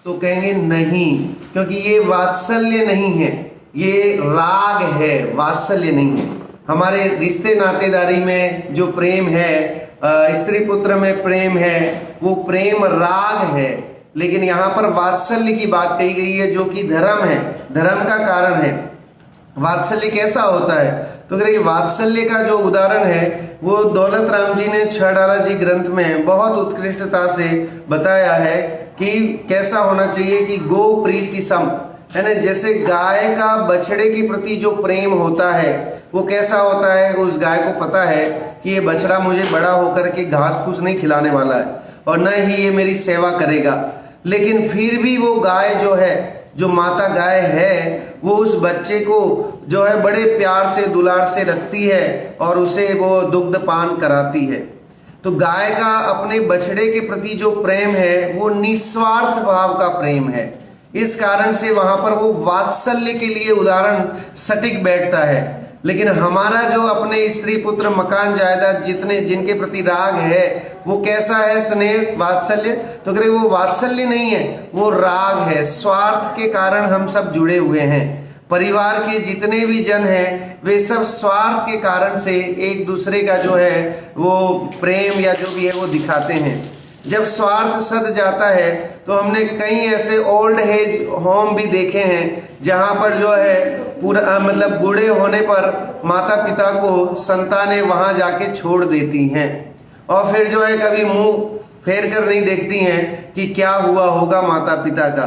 तो कहेंगे नहीं, क्योंकि ये वात्सल्य नहीं है, ये राग है, वात्सल्य नहीं है। हमारे रिश्ते नातेदारी में जो प्रेम है, स्त्री पुत्र में प्रेम है, वो प्रेम राग है। लेकिन यहाँ पर वात्सल्य की बात कही गई है, जो कि धर्म है, धर्म का कारण है। वात्सल्य कैसा होता है? तो अगर वात्सल्य का जो उदाहरण है वो दौलत राम जी ने छड़ाला जी ग्रंथ में बहुत उत्कृष्टता से बताया है कि कैसा होना चाहिए कि गो प्रीति सम, है ना। जैसे गाय का बछड़े के प्रति जो प्रेम होता है वो कैसा होता है, उस गाय को पता है कि ये बछड़ा मुझे बड़ा होकर के घास फूस नहीं खिलाने वाला है और न ही ये मेरी सेवा करेगा, लेकिन फिर भी वो गाय जो है, जो माता गाय है, वो उस बच्चे को जो है बड़े प्यार से दुलार से रखती है और उसे वो दुग्ध पान कराती है। तो गाय का अपने बछड़े के प्रति जो प्रेम है वो निस्वार्थ भाव का प्रेम है। इस कारण से वहां पर वो वात्सल्य के लिए उदाहरण सटीक बैठता है। लेकिन हमारा जो अपने स्त्री पुत्र मकान जायदाद जितने जिनके प्रति राग है वो कैसा है? स्नेह वात्सल्य। तो अगर वो वात्सल्य नहीं है, वो राग है। स्वार्थ के कारण हम सब जुड़े हुए हैं। परिवार के जितने भी जन हैं वे सब स्वार्थ के कारण से एक दूसरे का जो है वो प्रेम या जो भी है वो दिखाते हैं। जब स्वार्थ सद जाता है तो हमने कई ऐसे ओल्ड एज होम भी देखे हैं जहां पर जो है पूरा मतलब बूढ़े होने पर माता पिता को संतानें वहां जाके छोड़ देती हैं और फिर जो है कभी मुंह फेर कर नहीं देखती हैं कि क्या हुआ होगा माता पिता का।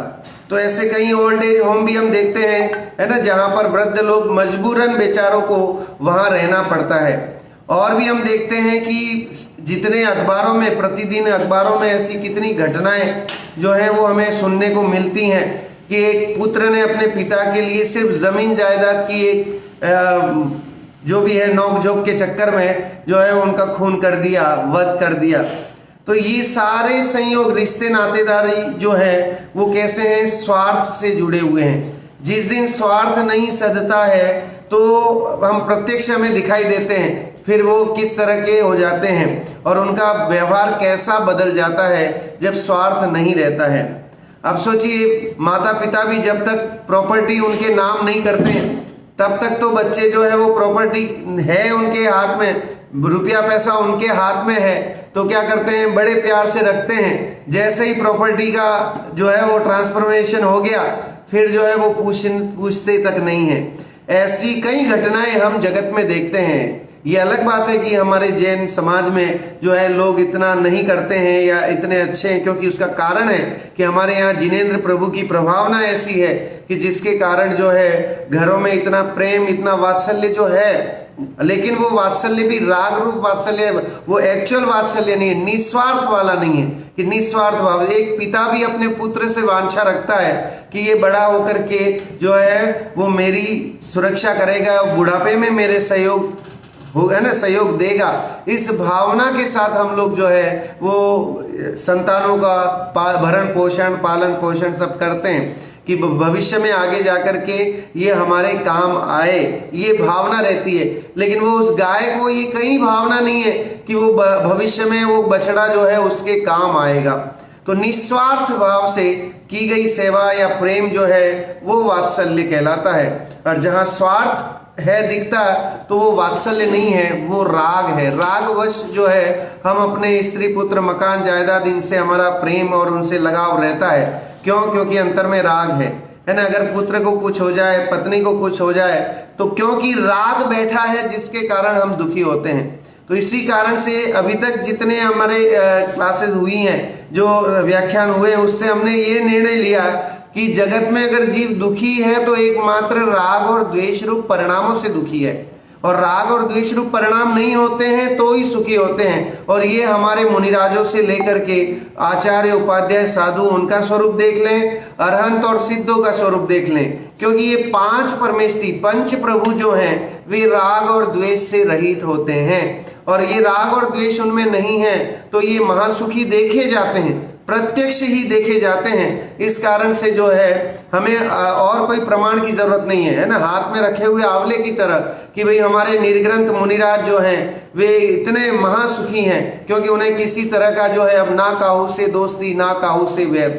तो ऐसे कई ओल्ड एज होम भी हम देखते हैं, है ना, जहां पर वृद्ध लोग मजबूरन बेचारों को वहां रहना पड़ता है। और भी हम देखते हैं कि जितने अखबारों में, प्रतिदिन अखबारों में ऐसी कितनी घटनाएं जो है वो हमें सुनने को मिलती हैं कि एक पुत्र ने अपने पिता के लिए सिर्फ जमीन जायदाद की एक जो भी है नोकझोंक के चक्कर में जो है उनका खून कर दिया, वध कर दिया। तो ये सारे संयोग, रिश्ते नातेदारी जो है वो कैसे हैं? स्वार्थ से जुड़े हुए हैं। जिस दिन स्वार्थ नहीं सधता है तो हम प्रत्यक्ष हमें दिखाई देते हैं फिर वो किस तरह के हो जाते हैं और उनका व्यवहार कैसा बदल जाता है जब स्वार्थ नहीं रहता है। अब सोचिए, माता पिता भी जब तक प्रॉपर्टी उनके नाम नहीं करते हैं तब तक तो बच्चे जो है वो प्रॉपर्टी है उनके हाथ में, रुपया पैसा उनके हाथ में है, तो क्या करते हैं? बड़े प्यार से रखते हैं। जैसे ही प्रॉपर्टी का जो है वो ट्रांसफॉर्मेशन हो गया फिर जो है वो पूछते तक नहीं है। ऐसी कई घटनाएं हम जगत में देखते हैं। ये अलग बात है कि हमारे जैन समाज में जो है लोग इतना नहीं करते हैं या इतने अच्छे हैं, क्योंकि उसका कारण है कि हमारे यहाँ जिनेंद्र प्रभु की प्रभावना ऐसी है कि जिसके कारण जो है घरों में इतना प्रेम, इतना वात्सल्य जो है। लेकिन वो वात्सल्य भी राग रूप वात्सल्य है, वो एक्चुअल वात्सल्य नहीं है, निस्वार्थ वाला नहीं है कि निस्वार्थ भाव। एक पिता भी अपने पुत्र से वांछा रखता है कि ये बड़ा होकर के जो है वो मेरी सुरक्षा करेगा, बुढ़ापे में मेरे सहयोग होगा ना, सहयोग देगा। इस भावना के साथ हम लोग जो है वो संतानों का भरण पोषण, पालन पोषण सब करते हैं कि भविष्य में आगे जाकर के ये हमारे काम आए, ये भावना रहती है। लेकिन वो उस गाय को ये कहीं भावना नहीं है कि वो भविष्य में वो बछड़ा जो है उसके काम आएगा। तो निस्वार्थ भाव से की गई सेवा या प्रेम जो है वो वात्सल्य कहलाता है। और जहाँ स्वार्थ है दिखता तो वो वात्सल्य नहीं है, वो राग है। रागवश जो है हम अपने स्त्री पुत्र मकान जायदाद इनसे हमारा प्रेम और उनसे लगाव रहता है। क्यों? क्योंकि अंतर में राग है ना। अगर पुत्र को कुछ हो जाए, पत्नी को कुछ हो जाए तो क्योंकि राग बैठा है जिसके कारण हम दुखी होते हैं। तो इसी कारण से अभी तक जितने हमारे क्लासेस हुई हैं, जो व्याख्यान हुए, उससे हमने ये निर्णय लिया कि जगत में अगर जीव दुखी है तो एकमात्र राग और द्वेष रूप परिणामों से दुखी है, और राग और द्वेष रूप परिणाम नहीं होते हैं तो ही सुखी होते हैं। और ये हमारे मुनिराजों से लेकर के आचार्य, उपाध्याय, साधु, उनका स्वरूप देख लें, अरहंत और सिद्धों का स्वरूप देख लें, क्योंकि ये पांच परमेष्टि, पंच प्रभु जो हैं वे राग और द्वेष से रहित होते हैं। और ये राग और द्वेष उनमें नहीं है तो ये महासुखी देखे जाते हैं, प्रत्यक्ष ही देखे जाते हैं। इस कारण से जो है हमें और कोई प्रमाण की जरूरत नहीं है ना, हाथ में रखे हुए आंवले की तरह कि भाई हमारे निर्ग्रंथ मुनिराज जो हैं वे इतने महासुखी हैं क्योंकि उन्हें किसी तरह का जो है अब ना काहू से दोस्ती, ना काहू से वैर।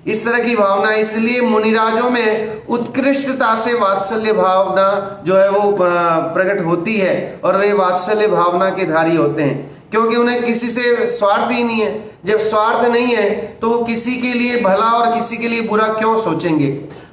इस तरह की भावना, इसलिए मुनिराजों में उत्कृष्टता से वात्सल्य भावना जो है वो प्रकट होती है और वे वात्सल्य भावना के धारी होते हैं, क्योंकि उन्हें किसी से स्वार्थ ही नहीं है। जब स्वार्थ नहीं है तो वो किसी के लिए भला और किसी के लिए बुरा क्यों सोचेंगे।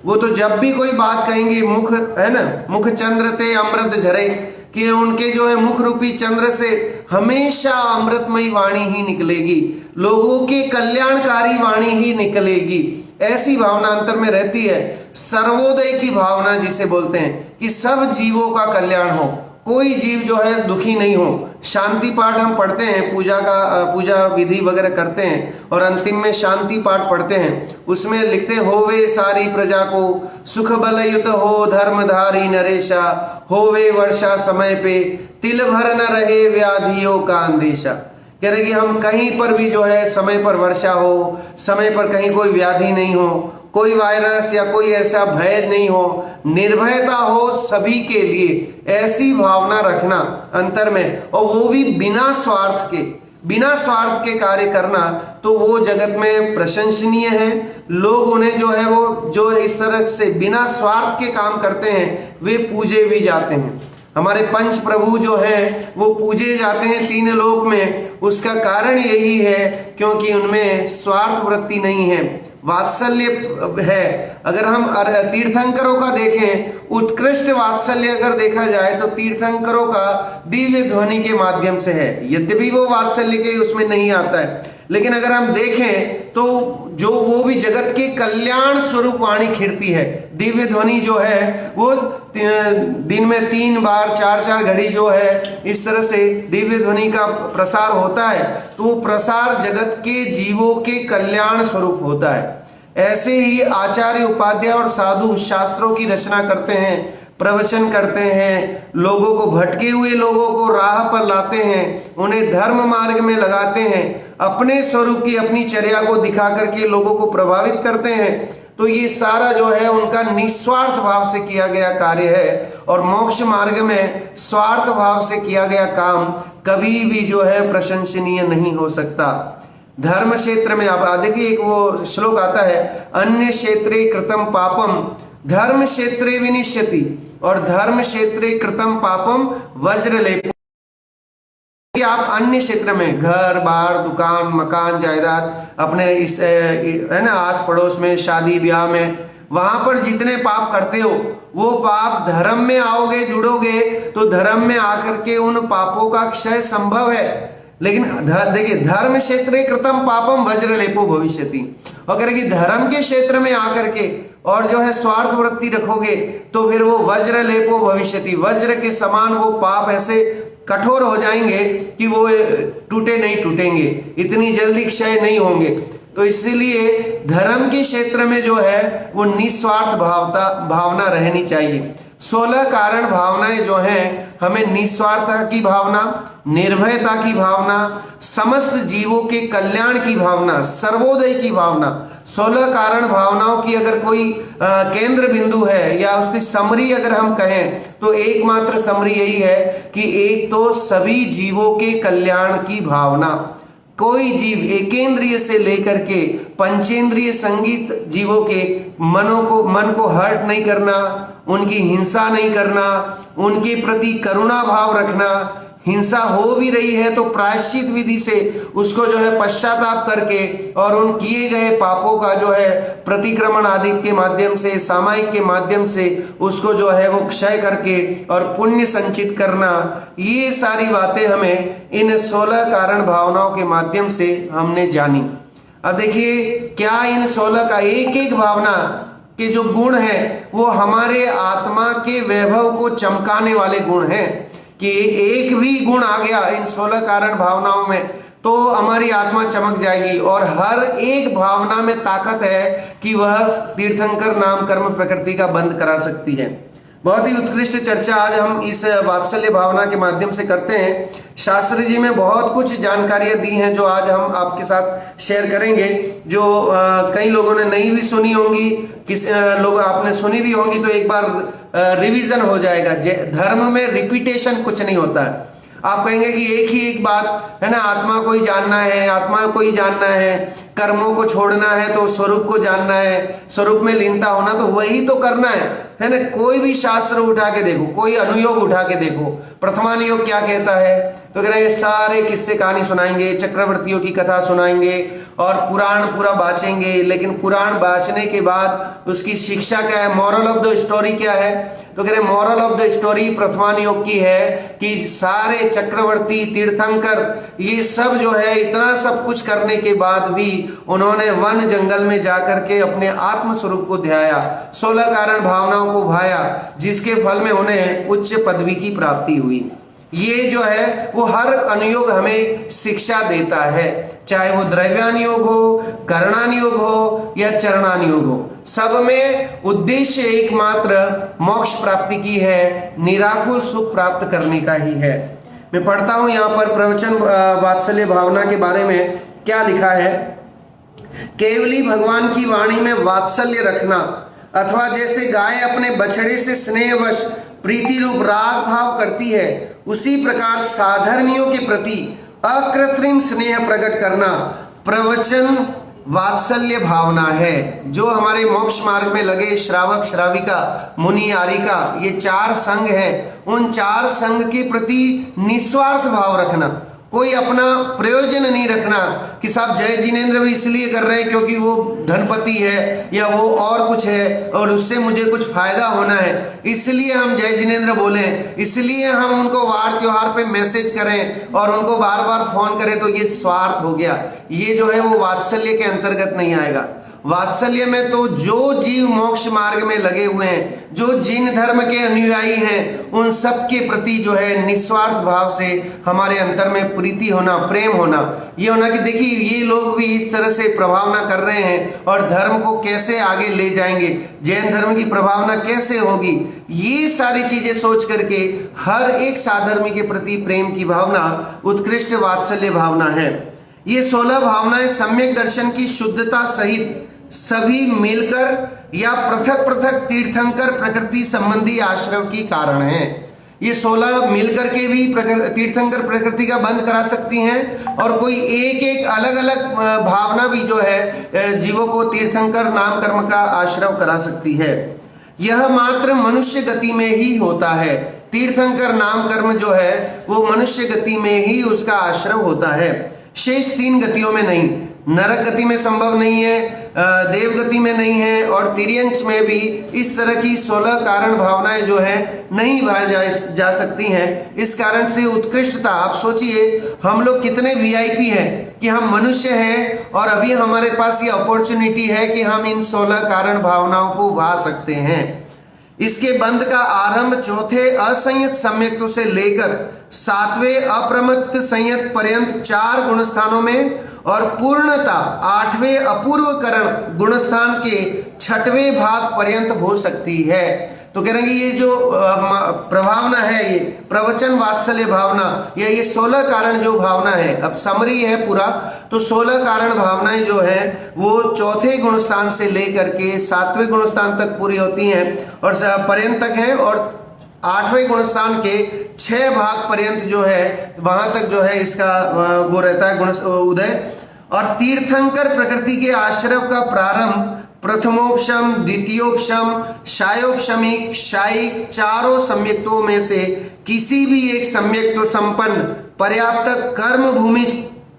वो तो जब भी कोई बात कहेंगे, मुख है ना, मुख चंद्र ते अमृत झरे, कि उनके जो है मुख रूपी चंद्र से हमेशा अमृतमयी वाणी ही निकलेगी, लोगों के कल्याणकारी वाणी ही निकलेगी। ऐसी भावना अंतर में रहती है। सर्वोदय की भावना जिसे बोलते हैं कि सब जीवों का कल्याण हो, कोई जीव जो है दुखी नहीं हो। शांति पाठ हम पढ़ते हैं, पूजा विधि वगैरह करते हैं और अंतिम में शांति पाठ पढ़ते हैं। उसमें लिखते होवे सारी प्रजा को सुख बलयुत हो, धर्मधारी नरेशा होवे वर्षा समय पे, तिल भर न रहे व्याधियों का अंदेशा। कह रहे कि हम कहीं पर भी जो है समय पर वर्षा हो, समय पर कहीं कोई व्याधि नहीं हो, कोई वायरस या कोई ऐसा भय नहीं हो, निर्भयता हो सभी के लिए, ऐसी भावना रखना अंतर में, और वो भी बिना स्वार्थ के कार्य करना, तो वो जगत में प्रशंसनीय है। लोग उन्हें जो है वो जो इस तरह से बिना स्वार्थ के काम करते हैं वे पूजे भी जाते हैं। हमारे पंच प्रभु जो है वो पूजे जाते हैं तीन लोक में। उसका कारण यही है क्योंकि उनमें स्वार्थ वृत्ति नहीं है, वात्सल्य है। अगर हम तीर्थंकरों का देखें, उत्कृष्ट वात्सल्य अगर देखा जाए तो तीर्थंकरों का दिव्य ध्वनि के माध्यम से है, यद्यपि वो वात्सल्य के उसमें नहीं आता है, लेकिन अगर हम देखें तो जो वो भी जगत के कल्याण स्वरूप वाणी खिड़ती है। दिव्य ध्वनि जो है वो दिन में 3 बार 4 घड़ी जो है इस तरह से दिव्य ध्वनि का प्रसार होता है, तो वो प्रसार जगत के जीवों के कल्याण स्वरूप होता है। ऐसे ही आचार्य उपाध्याय और साधु शास्त्रों की रचना करते हैं, प्रवचन करते हैं, लोगों को, भटके हुए लोगों को राह पर लाते हैं, उन्हें धर्म मार्ग में लगाते हैं, अपने स्वरूप की अपनी चर्या को दिखा करके लोगों को प्रभावित करते हैं। तो ये सारा जो है उनका निस्वार्थ भाव से किया गया कार्य है, और मोक्ष मार्ग में स्वार्थ भाव से किया गया काम कभी भी जो है प्रशंसनीय नहीं हो सकता। धर्म क्षेत्र में आप देखिए, एक वो श्लोक आता है, अन्य क्षेत्रे कृतम पापम धर्म क्षेत्रे विनिश्यति, और धर्म क्षेत्रे कृतम पापम वज्रलेप। आप अन्य क्षेत्र में घर बार, दुकान, मकान, जायदाद, अपने इस है ना आस पड़ोस में, शादी ब्याह में, वहां पर जितने पाप करते हो वो पाप धर्म में आओगे, जुड़ोगे तो धर्म में आकर के उन पापों का क्षय संभव है। लेकिन देखिए, धर्म क्षेत्रे कृतम पापम वज्रलेपो भविष्यति, अगर कि धर्म के क्षेत्र में आकर के और जो है स्वार्थ वृत्ति रखोगे तो फिर वो वज्रलेपो भविष्यति, वज्र के समान वो पाप ऐसे कठोर हो जाएंगे कि वो नहीं टूटेंगे, इतनी जल्दी क्षय नहीं होंगे। तो इसीलिए धर्म के क्षेत्र में जो है वो निस्वार्थ भावना रहनी चाहिए। 16 कारण भावनाएं जो हैं हमें निस्वार्थ की भावना, निर्भयता की भावना, समस्त जीवों के कल्याण की भावना, सर्वोदय की भावना, 16 कारण भावनाओं की अगर कोई केंद्र बिंदु है या उसकी समरी अगर हम कहें तो एकमात्र समरी यही है कि एक तो सभी जीवों के कल्याण की भावना। कोई जीव एकेंद्रिय से लेकर के पंचेंद्रिय संगीत जीवों के मन को हर्ट नहीं करना, उनकी हिंसा नहीं करना, उनके प्रति करुणा भाव रखना, हिंसा हो भी रही है तो प्रायश्चित विधि से उसको जो है पश्चाताप करके और उन किए गए पापों का जो है प्रतिक्रमण आदि के माध्यम से, सामायिक के माध्यम से उसको जो है वो क्षय करके और पुण्य संचित करना, ये सारी बातें हमें इन 16 कारण भावनाओं के माध्यम से हमने जानी। अब देखिए, क्या इन 16 का एक एक भावना के जो गुण हैं वो हमारे आत्मा के वैभव को चमकाने वाले गुण हैं, कि एक भी गुण आ गया इन 16 कारण भावनाओं में तो हमारी आत्मा चमक जाएगी, और हर एक भावना में ताकत है कि वह तीर्थंकर नाम कर्म प्रकृति का बंद करा सकती है। बहुत ही उत्कृष्ट चर्चा आज हम इस वात्सल्य भावना के माध्यम से करते हैं। शास्त्री जी में बहुत कुछ जानकारियां दी हैं जो आज हम आपके साथ शेयर करेंगे, जो कई लोगों ने नहीं भी सुनी होंगी, लोग आपने सुनी भी होंगी, तो एक बार रिवीजन हो जाएगा। धर्म में रिपीटेशन कुछ नहीं होता है। आप कहेंगे कि एक ही एक बात है ना, आत्मा को ही जानना है, आत्मा को ही जानना है, कर्मों को छोड़ना है तो स्वरूप को जानना है, स्वरूप में लीनता होना, तो वही तो करना है ना। कोई भी शास्त्र उठा के देखो, कोई अनुयोग उठा के देखो, प्रथमानुयोग क्या कहता है, तो कह रहे हैं सारे किस्से कहानी सुनाएंगे, चक्रवर्तियों की कथा सुनाएंगे और पुराण पूरा बाँचेंगे, लेकिन पुराण बाँचने के बाद उसकी शिक्षा क्या है, मॉरल ऑफ द स्टोरी क्या है, तो कह रहे मॉरल ऑफ द स्टोरी प्रथमानुयोग की है कि सारे चक्रवर्ती, तीर्थंकर, ये सब जो है इतना सब कुछ करने के बाद भी उन्होंने वन जंगल में जाकर के अपने आत्म स्वरूप को ध्याया, 16 कारण भावनाओं को भाया, जिसके फल में उन्हें उच्च पदवी की प्राप्ति हुई। ये जो है वो हर अनुयोग हमें शिक्षा देता है, चाहे वो द्रव्यानुयोग हो, करणानुयोग हो या चरणानुयोग हो, सब में उद्देश्य एकमात्र मोक्ष प्राप्ति की है, निराकुल सुख प्राप्त करने का ही है। मैं पढ़ता हूं यहां पर प्रवचन वात्सल्य भावना के बारे में क्या लिखा है। केवली भगवान की वाणी में वात्सल्य रखना, अथवा जैसे गाय अपने बछड़े से स्नेहवश प्रीति रूप राग भाव करती है, उसी प्रकार साधर्मियों के प्रति अकृत्रिम स्नेह प्रकट करना प्रवचन वात्सल्य भावना है। जो हमारे मोक्ष मार्ग में लगे श्रावक, श्राविका, मुनि, आरिका, ये 4 संघ हैं, उन 4 संघ के प्रति निस्वार्थ भाव रखना, कोई अपना प्रयोजन नहीं रखना कि साहब जय जिनेंद्र भी इसलिए कर रहे हैं क्योंकि वो धनपति है या वो और कुछ है और उससे मुझे कुछ फायदा होना है, इसलिए हम जय जिनेंद्र बोलें, इसलिए हम उनको वार त्योहार पे मैसेज करें और उनको बार बार फोन करें, तो ये स्वार्थ हो गया। ये जो है वो वात्सल्य के अंतर्गत नहीं आएगा। वात्सल्य में तो जो जीव मोक्ष मार्ग में लगे हुए हैं, जो जिन धर्म के अनुयायी हैं, उन सब के प्रति जो है निस्वार्थ भाव से हमारे अंतर में प्रीति होना, प्रेम होना, ये होना कि देखिए ये लोग भी इस तरह से प्रभावना कर रहे हैं और धर्म को कैसे आगे ले जाएंगे, जैन धर्म की प्रभावना कैसे होगी, ये सारी चीजें सोच करके हर एक साधर्मी के प्रति प्रेम की भावना उत्कृष्ट वात्सल्य भावना है। ये 16 भावनाएं सम्यक दर्शन की शुद्धता सहित सभी मिलकर या पृथक पृथक तीर्थंकर प्रकृति संबंधी आश्रव की कारण है। ये 16 मिलकर के भी तीर्थंकर प्रकृति का बंध करा सकती हैं और कोई एक एक अलग अलग भावना भी जो है जीवों को तीर्थंकर नाम कर्म का आश्रव करा सकती है। यह मात्र मनुष्य गति में ही होता है। तीर्थंकर नाम कर्म जो है वो मनुष्य गति में ही उसका आश्रव होता है, शेष 3 गतियों में नहीं। नरक गति में संभव नहीं है, देव गति में नहीं है और तिर्यंच में भी इस तरह की 16 कारण भावनाएं जो है नहीं भाई जा सकती हैं। इस कारण से उत्कृष्टता, आप सोचिए हम लोग कितने वीआईपी हैं कि हम मनुष्य हैं और अभी हमारे पास ये अपॉर्चुनिटी है कि हम इन 16 कारण भावनाओं को भा सकते हैं। इसके बंध का आरंभ चौथे असंयत सम्यक्त्व से लेकर 7वें अप्रमत्त संयत पर्यंत 4 गुणस्थानों में और पूर्णता 8वें अपूर्वकरण गुणस्थान के 6वें भाग पर्यंत हो सकती है। तो कह रहे हैं ये जो प्रभावना है, ये प्रवचन वात्सल्य भावना, ये 16 कारण जो भावना है, अब समरी है पूरा, तो 16 कारण भावनाएं जो है वो 4थे गुणस्थान से लेकर के 7वें गुणस्थान तक पूरी होती हैं और पर्यंत तक है और 8वें गुणस्थान के 6 भाग पर्यंत जो है वहां तक जो है इसका वो रहता है गुण उदय। और तीर्थंकर प्रकृति के आश्रव का प्रारंभ प्रथमोपशम, द्वितीयोपशम, शायोपशमिक, शायिक, चारों सम्यक्तों में से किसी भी एक सम्यक्त्व संपन्न पर्याप्त कर्म भूमि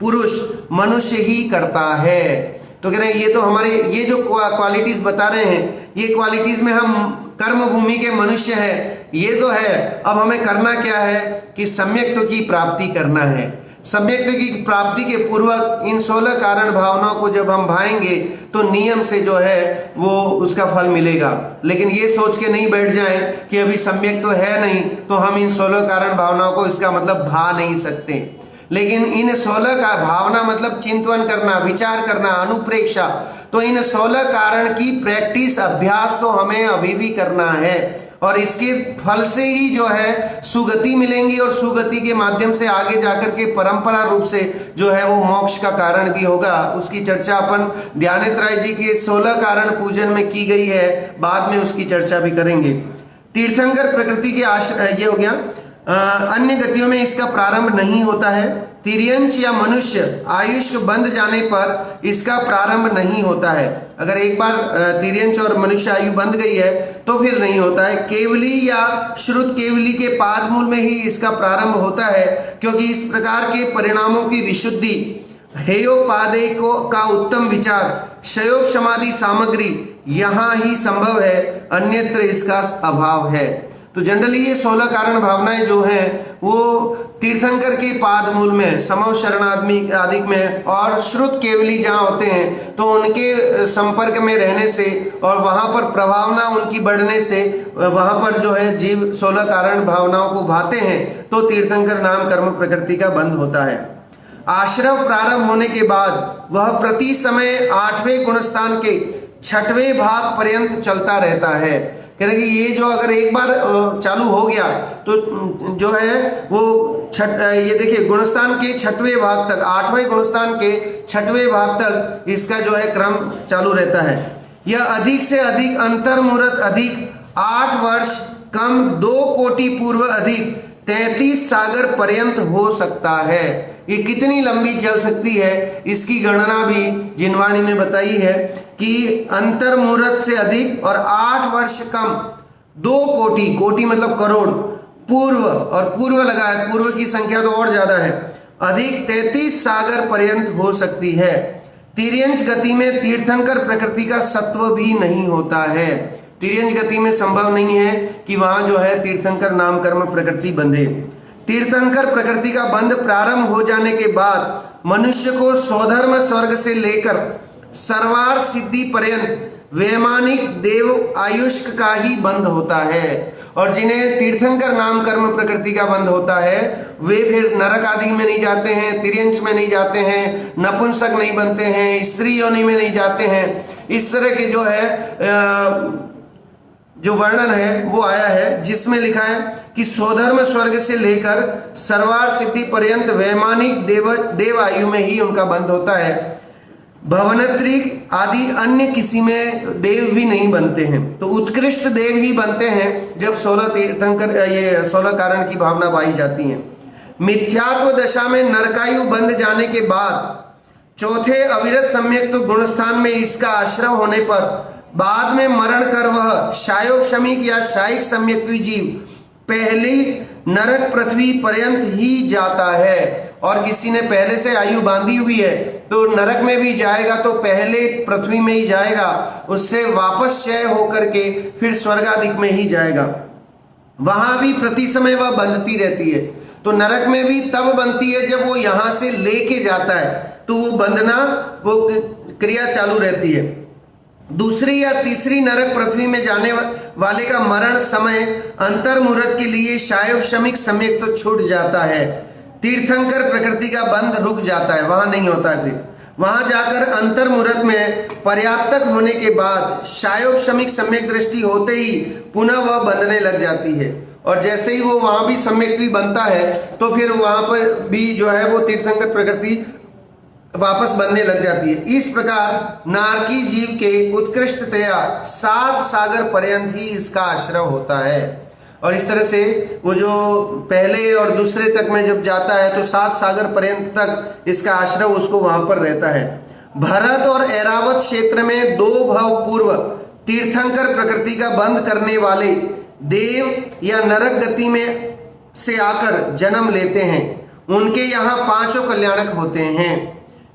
पुरुष मनुष्य ही करता है। तो कह रहे हैं ये तो हमारे ये जो क्वालिटीज बता रहे हैं, ये क्वालिटीज में हम कर्म भूमि के मनुष्य हैं, ये तो है। अब हमें करना क्या है कि सम्यक्त्व की प्राप्ति करना है। सम्यक्त्व की प्राप्ति के पूर्वक इन 16 कारण भावनाओं को जब हम भाएंगे तो नियम से जो है वो उसका फल मिलेगा। लेकिन ये सोच के नहीं बैठ जाएं कि अभी सम्यक्त्व है नहीं तो हम इन 16 कारण भावनाओं को इसका मतलब भा नहीं सकते। लेकिन इन 16 का भावना मतलब चिंतन करना, विचार करना, अनुप्रेक्षा, तो इन 16 कारण की प्रैक्टिस, अभ्यास तो हमें अभी भी करना है और इसके फल से ही जो है सुगति मिलेंगी और सुगति के माध्यम से आगे जाकर के परंपरा रूप से जो है वो मोक्ष का कारण भी होगा। उसकी चर्चा अपन ध्यानेत्र राय जी के 16 कारण पूजन में की गई है, बाद में उसकी चर्चा भी करेंगे। तीर्थंकर प्रकृति के ये हो गया। अन्य गतियों में इसका प्रारंभ नहीं होता है। तिर्यंच या मनुष्य आयुष बंध जाने पर इसका प्रारंभ नहीं होता है। अगर एक बार तिर्यंच और मनुष्य आयु बंध गई है तो फिर नहीं होता है। केवली या श्रुत केवली के पाद मूल में ही इसका प्रारंभ होता है, क्योंकि इस प्रकार के परिणामों की विशुद्धि हेयोपादेय को का उत्तम विचार क्षयोप समाधि सामग्री यहाँ ही संभव है, अन्यत्र इसका अभाव है। तो जनरली ये 16 कारण भावनाएं जो हैं वो तीर्थंकर के पाद मूल में, समव शरणादि आदि में और श्रुत केवली जहाँ होते हैं तो उनके संपर्क में रहने से और वहां पर प्रभावना उनकी बढ़ने से वहां पर जो है जीव 16 कारण भावनाओं को भाते हैं तो तीर्थंकर नाम कर्म प्रकृति का बंध होता है। आश्रव प्रारंभ होने के बाद वह प्रति समय 8वें गुणस्थान के 6वें भाग पर्यंत चलता रहता है। कह रहे कि ये जो अगर एक बार चालू हो गया तो जो है वो ये देखिए गुणस्थान के 6वें भाग तक, 8वें गुणस्थान के 6वें भाग तक इसका जो है क्रम चालू रहता है। यह अधिक से अधिक अंतर्मुहूर्त अधिक 8 वर्ष कम 2 कोटि पूर्व अधिक 33 सागर पर्यंत हो सकता है। ये कितनी लंबी चल सकती है इसकी गणना भी जिनवाणी में बताई है कि अंतर मुहूर्त से अधिक और 8 वर्ष कम 2 कोटि, कोटि मतलब करोड़, पूर्व और पूर्व लगा है, पूर्व की संख्या तो और ज्यादा है, अधिक 33 सागर पर्यंत हो सकती है। तिर्यंच गति में तीर्थंकर प्रकृति का सत्व भी नहीं होता है। तिर्यंच गति में संभव नहीं है कि वहां जो है तीर्थंकर नाम कर्म प्रकृति बंधे। तीर्थंकर प्रकृति का बंध प्रारंभ हो जाने के बाद मनुष्य को स्वधर्म स्वर्ग से लेकर सर्वार्थ सिद्धि पर्यंत वैमानिक देव आयुष्क का ही बंध होता है। और जिन्हें तीर्थंकर नाम कर्म प्रकृति का बंध होता है वे फिर नरक आदि में नहीं जाते हैं, तिर्यंच में नहीं जाते हैं, नपुंसक नहीं बनते हैं, स्त्री योनि में नहीं जाते हैं। इस तरह के जो है जो वर्णन है वो आया है, जिसमें लिखा है कि स्वधर्म स्वर्ग से लेकर सर्वार्थ सिद्धि पर्यंत वैमानिक देव आयु में ही उनका बंध होता है। भवनत्रिक आदि अन्य किसी में देव भी नहीं बनते हैं। तो उत्कृष्ट देव ही बनते हैं जब 16 तीर्थंकर ये 16 कारण की भावना पाई जाती है। मिथ्यात्व दशा में नरकायु बंध जाने के बाद चौथे अविरत सम्यक तो गुणस्थान में इसका आश्रय होने पर बाद में मरण कर वह शायोक्षमिक या शायिक सम्यक जीव पहली नरक पृथ्वी पर्यंत ही जाता है। और किसी ने पहले से आयु बांधी हुई है तो नरक में भी जाएगा तो पहले पृथ्वी में ही जाएगा, उससे वापस क्षय होकर के फिर स्वर्ग आदि में ही जाएगा। वहां भी प्रति समय वह बंधती रहती है। तो नरक में भी तब बनती है जब वो यहां से लेके जाता है तो वो बंधना, वो क्रिया चालू रहती है। दूसरी या तीसरी नरक पृथ्वी में जाने वाले का मरण समय अंतर मुहूर्त के लिए शायव शमिक सम्यक तो छूट जाता है। तीर्थंकर प्रकृति का बंध रुक जाता है, वहां नहीं होता है। फिर वहां जाकर अंतर मुहूर्त में पर्याप्तक होने के बाद शायव शमिक सम्यक दृष्टि होते ही पुनः वह बंधने लग जाती है। और जैसे ही वो वहां भी सम्यक भी बनता है तो फिर वहां पर भी जो है वो तीर्थंकर प्रकृति वापस बनने लग जाती है। इस प्रकार नारकी जीव के उत्कृष्टतया 7 सागर पर्यंत ही इसका आश्रय होता है। और इस तरह से वो जो पहले और दूसरे तक में जब जाता है तो 7 सागर पर्यंत तक इसका आश्रय उसको वहां पर रहता है। भरत और ऐरावत क्षेत्र में 2 भव पूर्व तीर्थंकर प्रकृति का बंध करने वाले देव या नरक गति में से आकर जन्म लेते हैं। उनके यहाँ 5 कल्याणक होते हैं।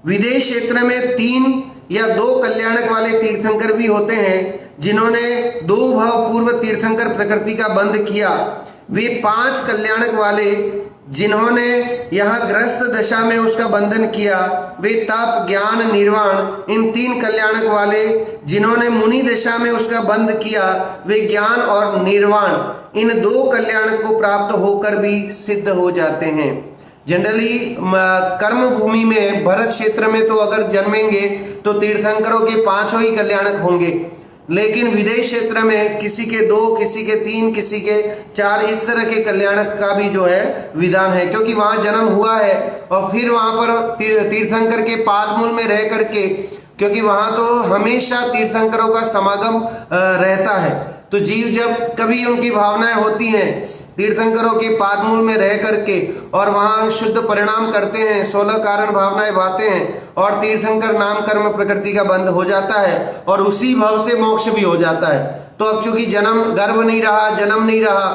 विदेश क्षेत्र में 3 या 2 कल्याणक वाले तीर्थंकर भी होते हैं जिन्होंने 2 भाव पूर्व तीर्थंकर प्रकृति का बंध किया। वे 5 कल्याणक वाले जिन्होंने यहाँ ग्रस्त दशा में उसका बंधन किया, वे तप ज्ञान निर्वाण। इन 3 कल्याणक वाले जिन्होंने मुनि दशा में उसका बंध किया, वे ज्ञान और निर्वाण। इन 2 कल्याणक को प्राप्त होकर भी सिद्ध हो जाते हैं। जनरली कर्म भूमि में भरत क्षेत्र में तो अगर जन्मेंगे तो तीर्थंकरों के 5 ही कल्याणक होंगे, लेकिन विदेश क्षेत्र में किसी के 2, किसी के 3, किसी के 4 इस तरह के कल्याणक का भी जो है विधान है, क्योंकि वहां जन्म हुआ है और फिर वहां पर तीर्थंकर के पादमूल में रह करके, क्योंकि वहां तो हमेशा तीर्थंकरों का समागम रहता है। तो जीव जब कभी उनकी भावनाएं होती हैं तीर्थंकरों के पादमूल में रह करके और वहां शुद्ध परिणाम करते हैं, 16 कारण भावनाएं भाते हैं और तीर्थंकर नाम कर्म प्रकृति का बंध हो जाता है और उसी भाव से मोक्ष भी हो जाता है। तो अब चूंकि जन्म गर्भ नहीं रहा, जन्म नहीं रहा,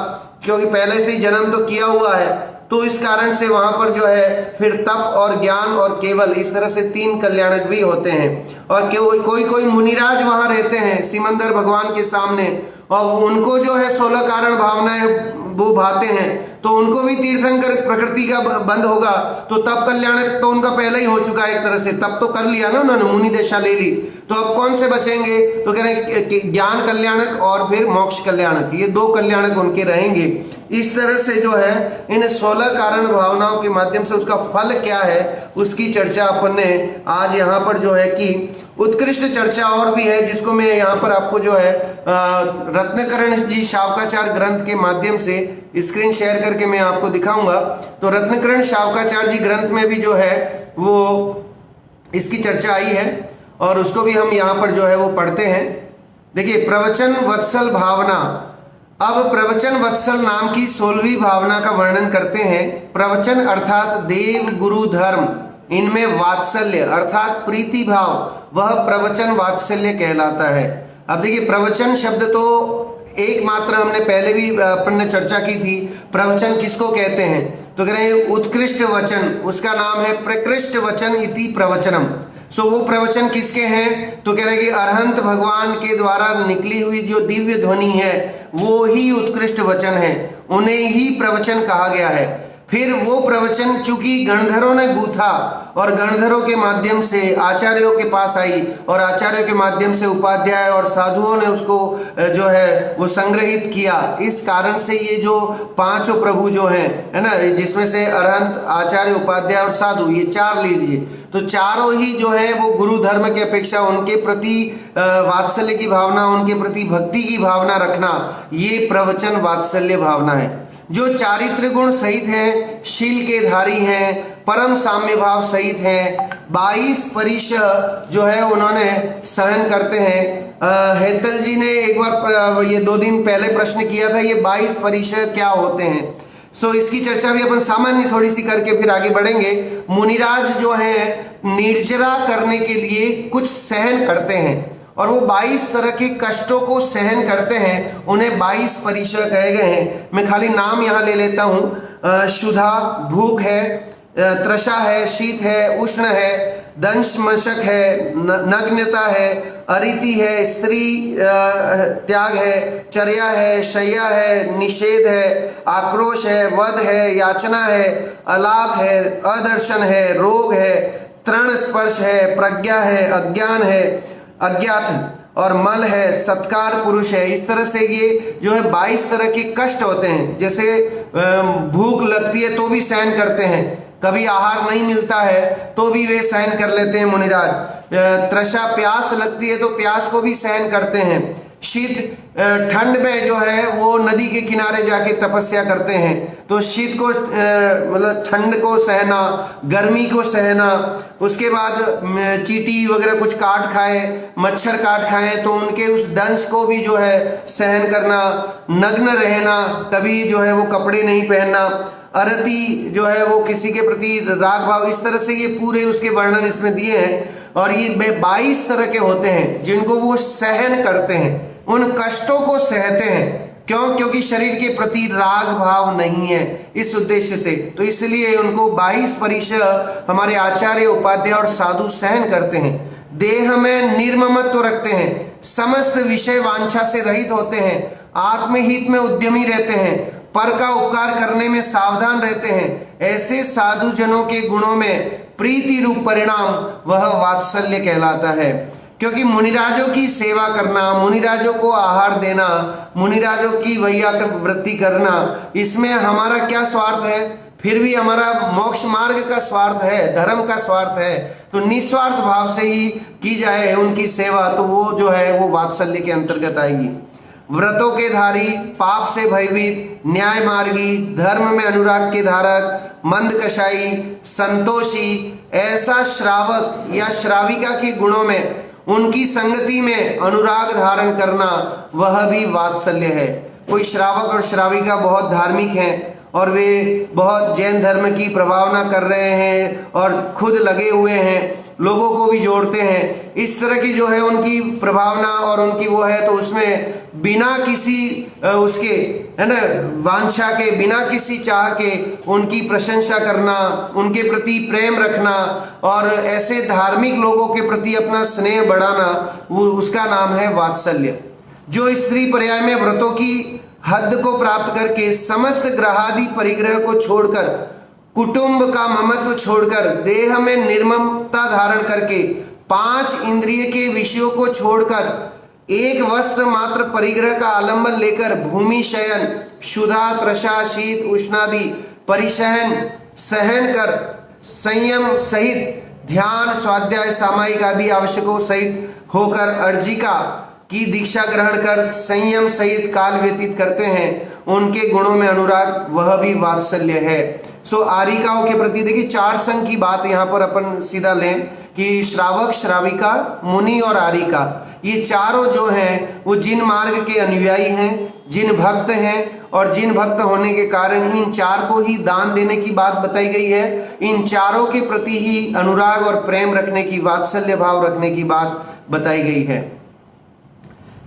क्योंकि पहले से ही जन्म तो किया हुआ है, तो इस कारण से वहां पर जो है फिर तप और ज्ञान और केवल इस तरह से 3 कल्याणक भी होते हैं। और कोई कोई मुनिराज वहां रहते हैं सिमंदर भगवान के सामने और उनको जो है 16 कारण भावनाएं वो भाते हैं, तो उनको भी तीर्थंकर प्रकृति का बंद होगा। तो तप कल्याणक तो उनका पहले ही हो चुका है एक तरह से, तब तो कर लिया ना उन्होंने, मुनि दशा ले ली। तो अब कौन से बचेंगे? तो कह रहे हैं ज्ञान कल्याणक और फिर मोक्ष कल्याणक, ये 2 कल्याणक उनके रहेंगे। इस तरह से जो है इन 16 कारण भावनाओं के माध्यम से उसका फल क्या है उसकी चर्चा अपन ने आज यहाँ पर जो है कि उत्कृष्ट चर्चा और भी है, जिसको मैं यहाँ पर आपको जो है रत्नकरण जी शावकाचार ग्रंथ के माध्यम से स्क्रीन शेयर करके मैं आपको दिखाऊंगा। तो रत्नकरण शावकाचार जी ग्रंथ में भी जो है वो इसकी चर्चा आई है और उसको भी हम यहाँ पर जो है वो पढ़ते हैं। देखिए, प्रवचन वत्सल भावना। अब प्रवचन वत्सल नाम की 16वीं भावना का वर्णन करते हैं। प्रवचन अर्थात देव गुरु धर्म, इनमें वात्सल्य अर्थात प्रीति भाव, वह प्रवचन वात्सल्य कहलाता है। अब देखिए, प्रवचन शब्द तो एक मात्र हमने पहले भी अपन ने चर्चा की थी। प्रवचन किसको कहते हैं? तो कह रहे हैं उत्कृष्ट वचन, उसका नाम है प्रकृष्ट वचन इति प्रवचनम। सो वो प्रवचन किसके हैं? तो कह रहे हैं कि अरहंत भगवान के द्वारा निकली हुई जो दिव्य ध्वनि है वो ही उत्कृष्ट वचन है, उन्हें ही प्रवचन कहा गया है। फिर वो प्रवचन चूंकि गणधरों ने गूथा और गणधरों के माध्यम से आचार्यों के पास आई और आचार्यों के माध्यम से उपाध्याय और साधुओं ने उसको जो है वो संग्रहित किया। इस कारण से ये जो 5 प्रभु जो हैं, है ना, जिसमें से अरहंत, आचार्य, उपाध्याय और साधु, ये 4 लीजिए, तो चारों ही जो है वो गुरु धर्म की अपेक्षा उनके प्रति वात्सल्य की भावना, उनके प्रति भक्ति की भावना रखना, ये प्रवचन वात्सल्य भावना है। जो चारित्र गुण सहित हैं, शील के धारी हैं, परम साम्य भाव सहित हैं, 22 परिश जो है उन्होंने सहन करते हैं। हेतल जी ने एक बार ये 2 दिन पहले प्रश्न किया था, ये 22 परिश क्या होते हैं। सो इसकी चर्चा भी अपन सामान्य थोड़ी सी करके फिर आगे बढ़ेंगे। मुनिराज जो है निर्जरा करने के लिए कुछ सहन करते हैं और वो 22 तरह के कष्टों को सहन करते हैं, उन्हें 22 परिचय कहे गए हैं। मैं खाली नाम यहाँ ले लेता हूँ। शुद्धा भूख है, त्रषा है, शीत है, उष्ण है, दंश मशक है, नग्नता है, अरिति है, स्त्री त्याग है, चर्या है, शय्या है, निषेध है, आक्रोश है, वध है, याचना है, अलाप है, अदर्शन है, रोग है, तृण स्पर्श है, प्रज्ञा है, अज्ञान है, अज्ञात और मल है, सत्कार पुरुष है। इस तरह से ये जो है 22 तरह के कष्ट होते हैं। जैसे भूख लगती है तो भी सहन करते हैं, कभी आहार नहीं मिलता है तो भी वे सहन कर लेते हैं मुनिराज। तृषा, प्यास लगती है तो प्यास को भी सहन करते हैं। शीत, ठंड में जो है वो नदी के किनारे जाके तपस्या करते हैं, तो शीत को मतलब ठंड को सहना, गर्मी को सहना। उसके बाद चींटी वगैरह कुछ काट खाए, मच्छर काट खाए तो उनके उस दंश को भी जो है सहन करना। नग्न रहना, कभी जो है वो कपड़े नहीं पहनना। अरति जो है वो किसी के प्रति राग भाव, इस तरह से ये पूरे उसके वर्णन इसमें दिए हैं। और ये 22 तरह के होते हैं जिनको वो सहन करते हैं, उन कष्टों को सहते हैं। क्यों? क्योंकि शरीर के प्रति राग भाव नहीं है, इस उद्देश्य से। तो इसलिए उनको 22 परिचय हमारे आचार्य, उपाध्याय और साधु सहन करते हैं। देह में निर्ममत्व रखते हैं, समस्त विषय वांछा से रहित होते हैं, आत्महित में उद्यमी रहते हैं, पर का उपकार करने में सावधान रहते हैं। ऐसे साधु जनों के गुणों में प्रीति रूप परिणाम वह वात्सल्य कहलाता है। क्योंकि मुनिराजों की सेवा करना, मुनिराजों को आहार देना, मुनिराजों की वैयाकवृत्ति करना, इसमें हमारा क्या स्वार्थ है? फिर भी हमारा मोक्ष मार्ग का स्वार्थ है, धर्म का स्वार्थ है। तो निस्वार्थ भाव से ही की जाए उनकी सेवा, तो वो जो है वो वात्सल्य के अंतर्गत आएगी। व्रतों के धारी, पाप से भयभीत, न्याय मार्गी, धर्म में अनुराग के धारक, मंद कषाई, संतोषी, ऐसा श्रावक या श्राविका के गुणों में उनकी संगति में अनुराग धारण करना वह भी वात्सल्य है। कोई श्रावक और श्राविका बहुत धार्मिक हैं और वे बहुत जैन धर्म की प्रभावना कर रहे हैं और खुद लगे हुए हैं, लोगों को भी जोड़ते हैं, इस तरह की जो है उनकी प्रभावना और उनकी वो है, तो उसमें बिना किसी उसके है ना वांछा के, बिना किसी चाह के उनकी प्रशंसा करना, उनके प्रति प्रेम रखना और ऐसे धार्मिक लोगों के प्रति अपना स्नेह बढ़ाना, वो उसका नाम है वात्सल्य। जो स्त्री पर्याय में व्रतों की हद को प्राप्त करके समस्त ग्रहादि परिग्रह को छोड़कर, कुटुंब का ममत्व छोड़कर, देह में निर्ममता धारण करके, 5 इंद्रिय के विषयों को छोड़कर, एक वस्त्र मात्र परिग्रह का आलंबन लेकर भूमि शयन, क्षुधा तृषा शीत उष्णादि परिसहन सहन कर, संयम सहित ध्यान स्वाध्याय सामायिक आदि आवश्यकों सहित होकर अर्जिका की दीक्षा ग्रहण कर संयम सहित काल व्यतीत करते हैं, उनके गुणों में अनुराग वह भी वात्सल्य है। सो आरिकाओं के प्रति देखिए 4 संघ की बात यहाँ पर अपन सीधा लें कि श्रावक, श्राविका, मुनि और आरिका, ये चारों जो हैं वो जिन मार्ग के अनुयायी हैं, जिन भक्त हैं और जिन भक्त होने के कारण इन 4 को ही दान देने की बात बताई गई है, इन चारों के प्रति ही अनुराग और प्रेम रखने की, वात्सल्य भाव रखने की बात बताई गई है।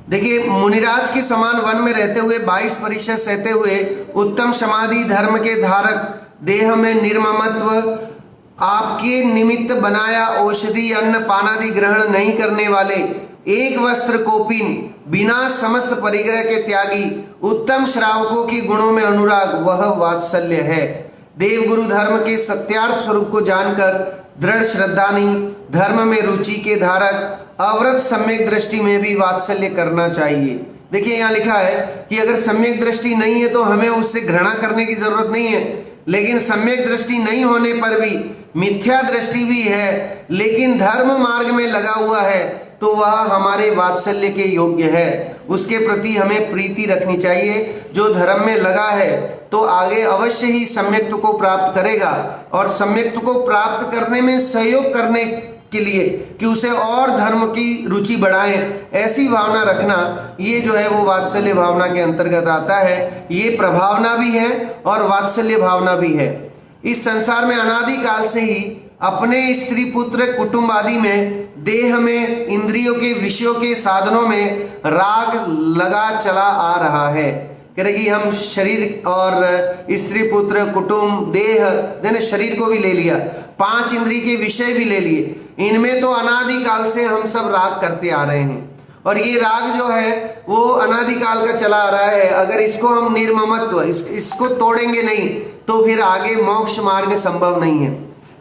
देखिए मुनिराज के समान वन में रहते हुए 22 परिषद सहते हुए उत्तम समाधि धर्म के धारक, देह में निर्ममत्व, आपके निमित्त बनाया औषधि अन्न पानादि ग्रहण नहीं करने वाले, एक वस्त्र कोपिन, बिना समस्त परिग्रह के त्यागी, उत्तम श्रावकों के गुणों में अनुराग वह वात्सल्य है। देवगुरु धर्म के सत्यार्थ स्वरूप को जानकर दृढ़ श्रद्धानी, धर्म में रुचि के धारक, अवृत सम्यक दृष्टि में भी वात्सल्य करना चाहिए। देखिए यहाँ लिखा है कि अगर सम्यक दृष्टि नहीं है तो हमें उससे घृणा करने की जरूरत नहीं है, लेकिन सम्यक दृष्टि नहीं होने पर भी, मिथ्या दृष्टि भी है लेकिन धर्म मार्ग में लगा हुआ है, तो वह हमारे वात्सल्य के योग्य है, उसके प्रति हमें प्रीति रखनी चाहिए। जो धर्म में लगा है तो आगे अवश्य ही सम्यक्त्व को प्राप्त करेगा और सम्यक्त्व को प्राप्त करने में सहयोग करने के लिए कि उसे और धर्म की रुचि बढ़ाएं, ऐसी भावना रखना, ये जो है वो वात्सल्य भावना के अंतर्गत आता है। ये प्रभावना भी है और वात्सल्य भावना भी है। इस संसार में अनादि काल से ही अपने स्त्री पुत्र कुटुंब आदि में, देह में, इंद्रियों के विषयों के साधनों में राग लगा चला आ रहा है। कह रहे कि हम शरीर और स्त्री पुत्र कुटुंब देह ने शरीर को भी ले लिया, 5 इंद्रिय के विषय भी ले लिए, इनमें तो अनादि काल से हम सब राग करते आ रहे हैं और ये राग जो है वो अनादि काल का चला आ रहा है। अगर इसको हम निर्ममत्व इसको तोड़ेंगे नहीं तो फिर आगे मोक्ष मार्ग संभव नहीं है।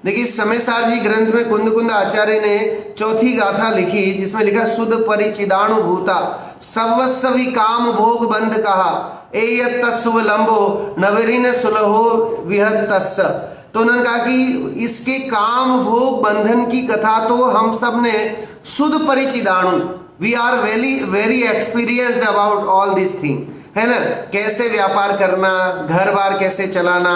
देखिए समयसार जी ग्रंथ में कुंद आचार्य ने 4थी गाथा लिखी जिसमें लिखा सुध परिचिदाणु भूता सर्वस्वी काम भोग बंध कहा एयत तत्सुव लंबो नवरीन सुलहो विहत तस्स। तो उन्होंने कहा कि इसके काम भोग बंधन की कथा तो हम सब ने सुध परिचिदाणु, we are very experienced about all this thing, है ना, कैसे व्यापार करना, घर बार कैसे चलाना,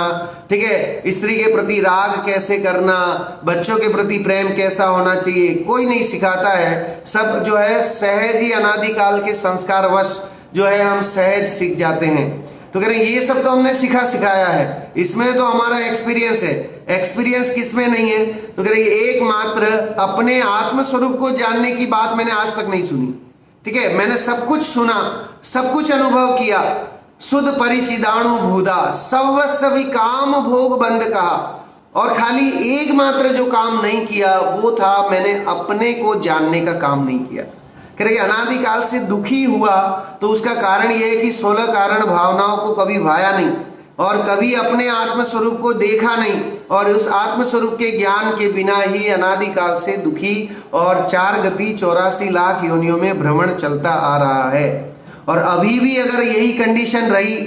ठीक है, स्त्री के प्रति राग कैसे करना, बच्चों के प्रति प्रेम कैसा होना चाहिए, कोई नहीं सिखाता है। सब जो है सहज ही अनादिकाल के संस्कार वश जो है हम सहज सीख जाते हैं। तो कह रहे ये सब तो हमने सिखाया है, इसमें तो हमारा एक्सपीरियंस है। एक्सपीरियंस किसमें नहीं है? तो कह रहे एकमात्र अपने आत्म स्वरूप को जानने की बात मैंने आज तक नहीं सुनी, ठीक है, मैंने सब कुछ सुना, सब कुछ अनुभव किया। सुध परिचिदाणु भूदा सर्वस्वी काम भोग बंद कहा, और खाली एकमात्र जो काम नहीं किया वो था मैंने अपने को जानने का काम नहीं किया। कह रहे अनादिकाल से दुखी हुआ तो उसका कारण यह है कि 16 कारण भावनाओं को कभी भाया नहीं और कभी अपने आत्म स्वरूप को देखा नहीं, और उस आत्म स्वरूप के ज्ञान के बिना ही अनादिकाल से दुखी और 4 गति 84 लाख योनियों में भ्रमण चलता आ रहा है। और अभी भी अगर यही कंडीशन रही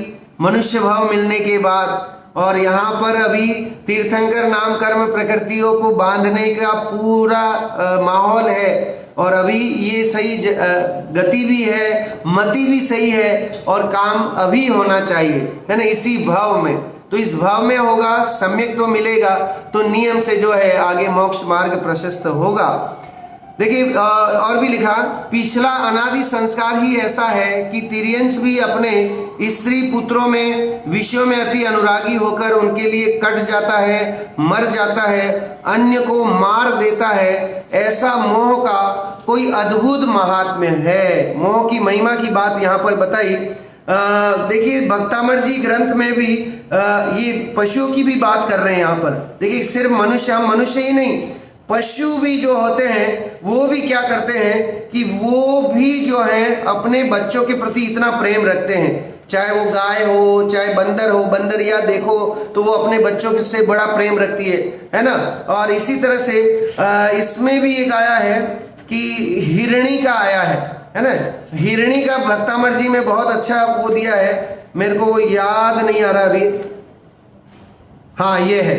मनुष्य भाव मिलने के बाद, और यहाँ पर अभी तीर्थंकर नाम कर्म प्रकृतियों को बांधने का पूरा माहौल है, और अभी ये सही गति भी है, मति भी सही है, और काम अभी होना चाहिए, है ना, इसी भाव में। तो इस भाव में होगा, सम्यक तो मिलेगा, तो नियम से जो है आगे मोक्ष मार्ग प्रशस्त होगा। देखिए और भी लिखा, पिछला अनादि संस्कार ही ऐसा है कि तिर्यंश भी अपने स्त्री पुत्रों में विषयों में अति अनुरागी होकर उनके लिए कट जाता है, मर जाता है, अन्य को मार देता है। ऐसा मोह का कोई अद्भुत महात्म्य है। मोह की महिमा की बात यहाँ पर बताई। देखिए भक्तामर जी ग्रंथ में भी ये पशुओं की भी बात कर रहे हैं यहाँ पर। देखिए सिर्फ मनुष्य, हम मनुष्य ही नहीं, पशु भी जो होते हैं वो भी क्या करते हैं कि वो भी जो है अपने बच्चों के प्रति इतना प्रेम रखते हैं। चाहे वो गाय हो, चाहे बंदर हो, बंदरिया देखो तो वो अपने बच्चों से बड़ा प्रेम रखती है ना। और इसी तरह से इसमें भी एक आया है कि हिरणी का आया है ना। हिरणी का भक्तामर जी में बहुत अच्छा वो दिया है, मेरे को वो याद नहीं आ रहा अभी। हाँ ये है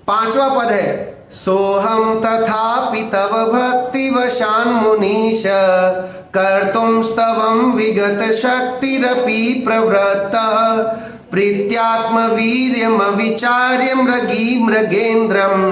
5वां पद है, सोहम तथापि तव भक्ति वशान मुनीश कर्तुम स्तवम विगत शक्तिरपि प्रवृत्त प्रीत्यात्म वीर्यम विचार्य मृगी मृगेन्द्रम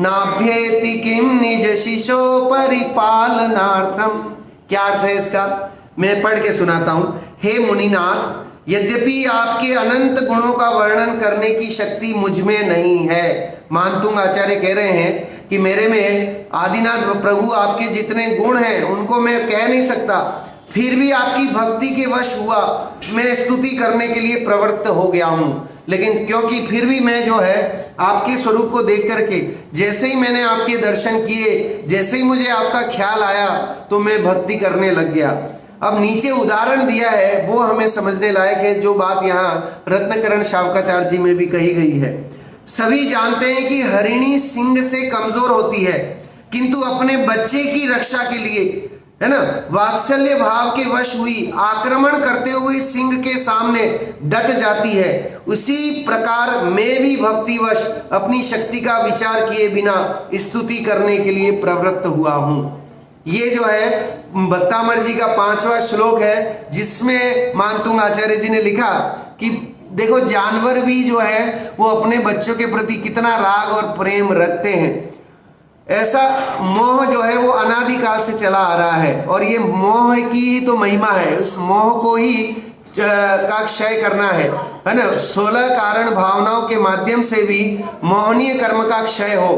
नाभ्येति किम निज शिशो परिपालनार्थम। क्या अर्थ है इसका, मैं पढ़ के सुनाता हूं। हे मुनिनाथ, यद्यपि आपके अनंत गुणों का वर्णन करने की शक्ति मुझ में नहीं है। मानतुंग आचार्य कह रहे हैं कि मेरे में आदिनाथ प्रभु आपके जितने गुण हैं उनको मैं कह नहीं सकता, फिर भी आपकी भक्ति के वश हुआ मैं स्तुति करने के लिए प्रवृत्त हो गया हूं। लेकिन क्योंकि फिर भी मैं जो है आपके स्वरूप को देख करके, जैसे ही मैंने आपके दर्शन किए, जैसे ही मुझे आपका ख्याल आया तो मैं भक्ति करने लग गया। अब नीचे उदाहरण दिया है वो हमें समझने लायक है, जो बात यहाँ रत्नकरण शावकाचार्य जी में भी कही गई है। सभी जानते हैं कि हरिणी सिंह से कमजोर होती है, किंतु अपने बच्चे की रक्षा के लिए, है ना, वात्सल्य भाव के वश हुई आक्रमण करते हुए सिंह के सामने डट जाती है। उसी प्रकार मैं भी भक्तिवश अपनी शक्ति का विचार किए बिना स्तुति करने के लिए प्रवृत्त हुआ हूं। ये जो है भक्तामर जी का 5वां श्लोक है, जिसमें मानतुंग आचार्य जी ने लिखा कि देखो जानवर भी जो है वो अपने बच्चों के प्रति कितना राग और प्रेम रखते हैं। ऐसा मोह जो है वो अनादिकाल से चला आ रहा है, और ये मोह की ही तो महिमा है। उस मोह को ही का क्षय करना है ना। 16 कारण भावनाओं के माध्यम से भी मोहनीय कर्म का क्षय हो,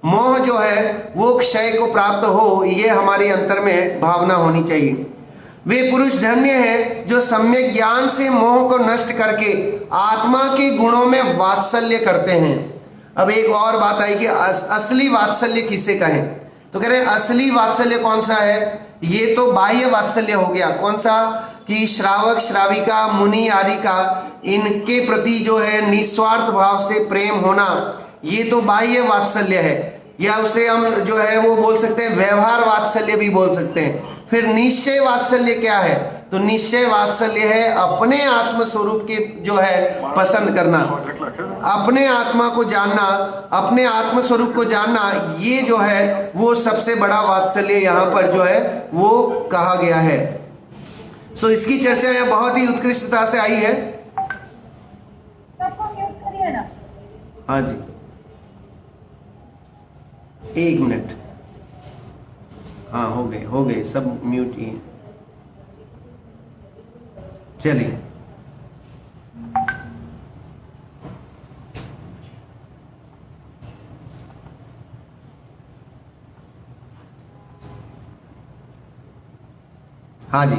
मोह जो है वो क्षय को प्राप्त हो, ये हमारे अंतर में भावना होनी चाहिए। वे पुरुष धन्य हैं जो सम्यक ज्ञान से मोह को नष्ट करके आत्मा के गुणों में वात्सल्य करते हैं। अब एक और बात आई कि असली वात्सल्य किसे कहें, तो कह रहे हैं असली वात्सल्य कौन सा है। ये तो बाह्य वात्सल्य हो गया, कौन सा कि श्रावक श्राविका मुनि आदि का इनके प्रति जो है निस्वार्थ भाव से प्रेम होना, ये तो बाह्य वात्सल्य है, या उसे हम जो है वो बोल सकते हैं व्यवहार वात्सल्य भी बोल सकते हैं। फिर निश्चय वात्सल्य क्या है, तो निश्चय वात्सल्य है अपने आत्म स्वरूप के जो है पसंद करना, अपने आत्मा को जानना, अपने आत्म स्वरूप को जानना, ये जो है वो सबसे बड़ा वात्सल्य यहाँ पर जो है वो कहा गया है। सो इसकी चर्चा यहाँ बहुत ही उत्कृष्टता से आई है। हाँ जी, 1 मिनट। हाँ हो गए सब म्यूट ही है। चलिए हाँ जी।